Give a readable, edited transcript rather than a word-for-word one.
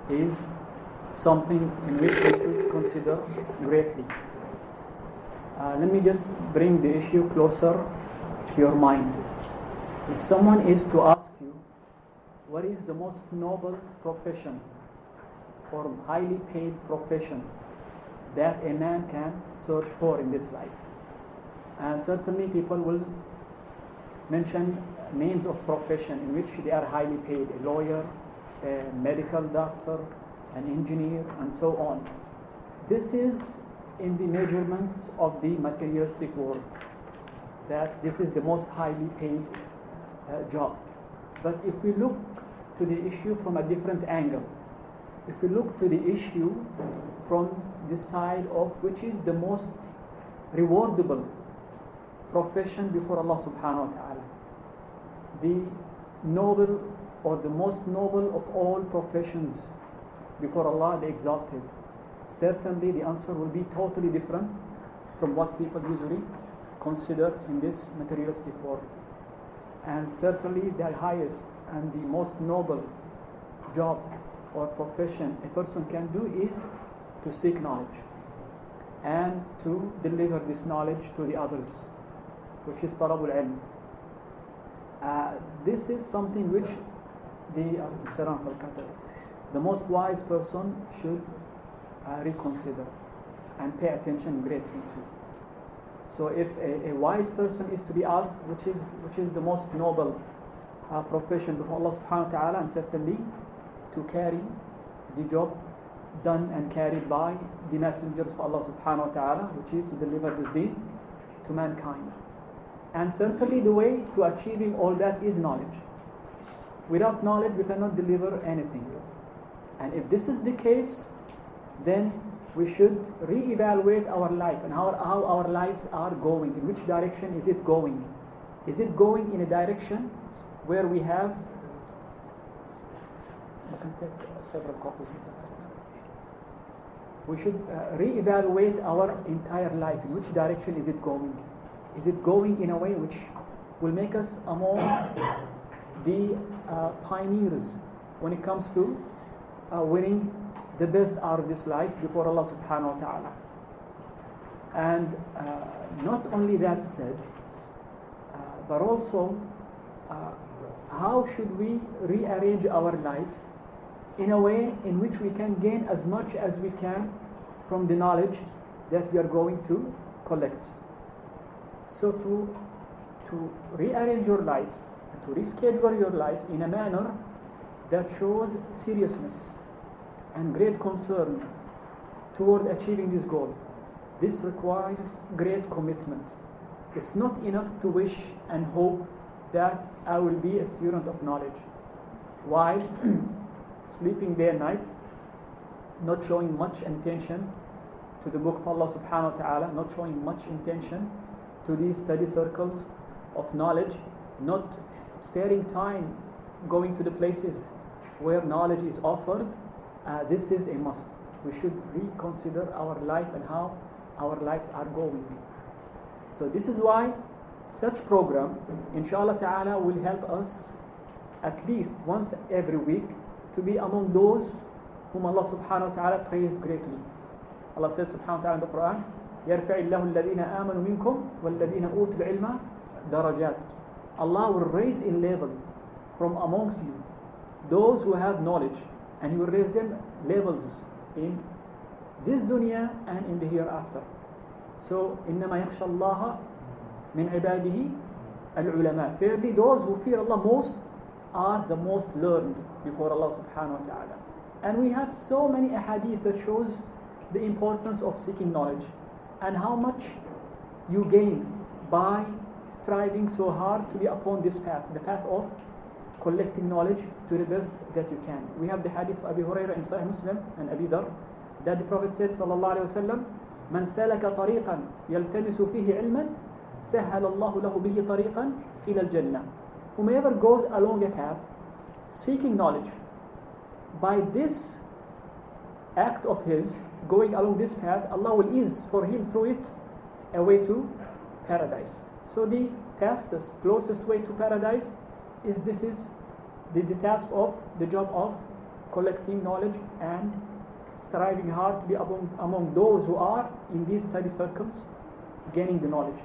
is something in which we should consider greatly. Let me just bring the issue closer to your mind. If someone is to ask you, what is the most noble profession or highly paid profession that a man can search for in this life? And certainly people will mention names of profession in which they are highly paid: a lawyer, a medical doctor, an engineer, and so on. This is in the measurements of the materialistic world, that this is the most highly paid job. But if we look to the issue from a different angle, if we look to the issue from the side of which is the most rewardable profession before Allah subhanahu wa ta'ala, the noble or the most noble of all professions before Allah the Exalted, certainly the answer will be totally different from what people usually consider in this materialistic world. And certainly the highest and the most noble job or profession a person can do is to seek knowledge and to deliver this knowledge to the others, which is talabul ilm. This is something which the most wise person should reconsider and pay attention greatly to. So if a wise person is to be asked which is the most noble profession before Allah subhanahu wa ta'ala, and certainly to carry the job done and carried by the messengers of Allah subhanahu wa ta'ala, which is to deliver this deen to mankind. And certainly the way to achieving all that is knowledge. Without knowledge we cannot deliver anything. And if this is the case, then we should re-evaluate our life and how our lives are going. In which direction is it going? Is it going in a direction where we have... You can take several copies. We should re-evaluate our entire life. In which direction is it going? Is it going in a way which will make us among the pioneers when it comes to winning the best out of this life before Allah subhanahu wa ta'ala? And not only that said, but also how should we rearrange our life in a way in which we can gain as much as we can from the knowledge that we are going to collect. So to rearrange your life, to reschedule your life in a manner that shows seriousness and great concern toward achieving this goal, this requires great commitment. It's not enough to wish and hope that I will be a student of knowledge while sleeping day and night, not showing much attention to the book of Allah subhanahu wa ta'ala, not showing much attention to the study circles of knowledge, not sparing time going to the places where knowledge is offered. This is a must. We should reconsider our life and how our lives are going. So this is why such program, inshallah ta'ala, will help us at least once every week to be among those whom Allah subhanahu wa ta'ala praised greatly. Allah says subhanahu wa ta'ala in the Quran, يَرْفَعِ اللَّهُ الَّذِينَ آمَنُوا مِنْكُمْ وَالَّذِينَ أُوتُوا الْعِلْمَ دَرَجَاتٍ. Allah will raise in level from amongst you those who have knowledge, and He will raise them levels in this dunya and in the hereafter. So إِنَّمَا يَخْشَى اللَّهَ مِنْ عِبَادِهِ الْعُلَمَاء. Fairly, those who fear Allah most are the most learned before Allah subhanahu wa ta'ala. And we have so many ahadith that shows the importance of seeking knowledge and how much you gain by striving so hard to be upon this path, the path of collecting knowledge to the best that you can. We have the hadith of Abu Hurairah in Sahih Muslim and Abi Dhar that the Prophet said sallallahu alayhi wa sallam, من سلك طريقا يلتمس فيه علما سهل الله له به طريقا إلى الجنة. Whomever goes along a path seeking knowledge, by this act of his going along this path, Allah will ease for him through it a way to paradise. So the fastest, closest way to paradise is the task of the job of collecting knowledge and striving hard to be among those who are in these study circles gaining the knowledge.